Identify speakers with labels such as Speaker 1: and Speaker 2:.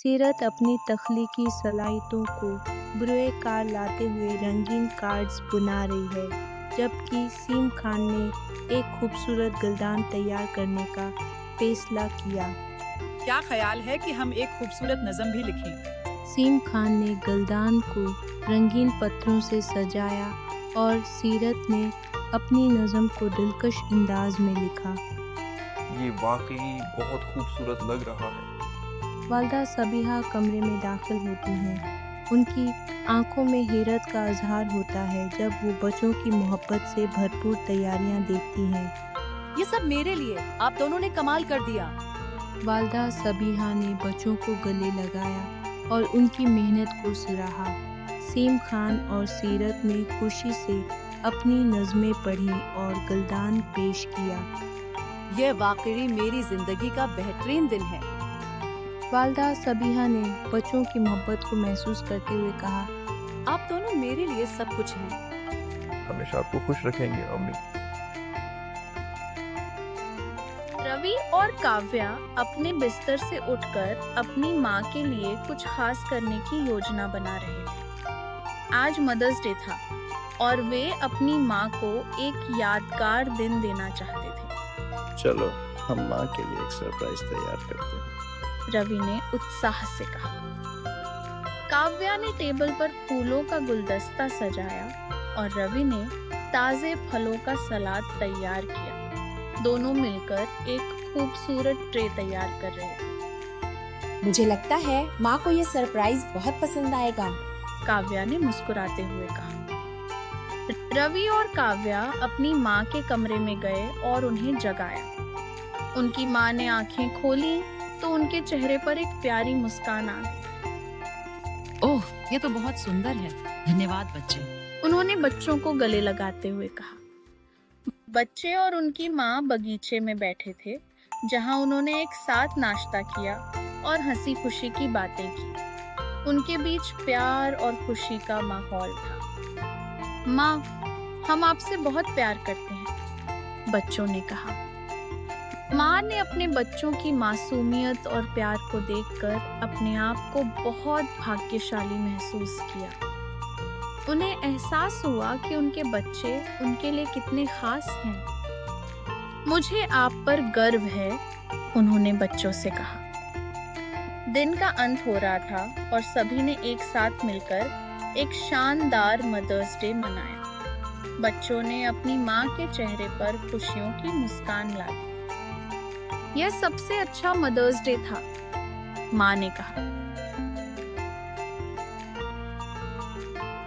Speaker 1: सीरत अपनी तख्लीकी सलाहियतों को बुरे कार लाते हुए रंगीन कार्ड्स बुना रही है, जबकि सीम खान ने एक खूबसूरत गुलदान तैयार करने का फैसला किया।
Speaker 2: क्या ख्याल है कि हम एक खूबसूरत नज़म भी लिखें?
Speaker 1: सीम खान ने गुलदान को रंगीन पत्थरों से सजाया और सीरत ने अपनी नज़म को दिलकश अंदाज में लिखा।
Speaker 3: ये वाकई बहुत खूबसूरत लग रहा है।
Speaker 1: वालदा सबीहा कमरे में दाखिल होती हैं। उनकी आंखों में हैरत का इजहार होता है जब वो बच्चों की मोहब्बत से भरपूर तैयारियां देखती हैं।
Speaker 4: ये सब मेरे लिए, आप दोनों ने कमाल कर दिया।
Speaker 1: वालदा सबीहा ने बच्चों को गले लगाया और उनकी मेहनत को सराहा। सीम खान और सीरत ने खुशी से अपनी नज़में पढ़ी और गुलदान पेश किया।
Speaker 4: यह वाकई मेरी जिंदगी का बेहतरीन दिन है।
Speaker 1: वालदा सबीहा ने बच्चों की मोहब्बत को महसूस करते हुए कहा,
Speaker 4: आप दोनों मेरे लिए सब कुछ हैं।
Speaker 3: हमेशा आपको खुश रखेंगे अम्मी।
Speaker 5: रवि और काव्या अपने बिस्तर से उठकर अपनी माँ के लिए कुछ खास करने की योजना बना रहे थे। आज मदर्स डे था और वे अपनी माँ को एक यादगार दिन देना चाहते थे।
Speaker 6: चलो हम माँ के लिए एक सरप्राइज तैयार करते हैं,
Speaker 5: रवि ने उत्साह से कहा। काव्या ने टेबल पर फूलों का गुलदस्ता सजाया और रवि ने ताजे फलों का सलाद तैयार किया। दोनों मिलकर एक खूबसूरत ट्रे तैयार कर रहे थे।
Speaker 7: मुझे लगता है माँ को ये सरप्राइज बहुत पसंद आएगा,
Speaker 5: काव्या ने मुस्कुराते हुए कहा। रवि और काव्या अपनी माँ के कमरे में गए और उन्हें जगाया। उनकी माँ ने आंखें खोली तो उनके चेहरे पर एक प्यारी मुस्कान आ गई।
Speaker 8: ओह, ये तो बहुत सुंदर है। धन्यवाद बच्चे,
Speaker 5: उन्होंने बच्चों को गले लगाते हुए कहा। बच्चे और उनकी माँ बगीचे में बैठे थे, जहाँ उन्होंने एक साथ नाश्ता किया और हंसी खुशी की बातें की। उनके बीच प्यार और खुशी का माहौल था। माँ, हम आपसे बहुत प्यार करते हैं, बच्चों ने कहा। माँ ने अपने बच्चों की मासूमियत और प्यार को देखकर अपने आप को बहुत भाग्यशाली महसूस किया। उन्हें एहसास हुआ कि उनके बच्चे उनके लिए कितने खास हैं। मुझे आप पर गर्व है, उन्होंने बच्चों से कहा। दिन का अंत हो रहा था और सभी ने एक साथ मिलकर एक शानदार मदर्स डे मनाया। बच्चों ने अपनी माँ के चेहरे पर खुशियों की मुस्कान लाई। यह सबसे अच्छा मदर्स डे था, माँ ने कहा।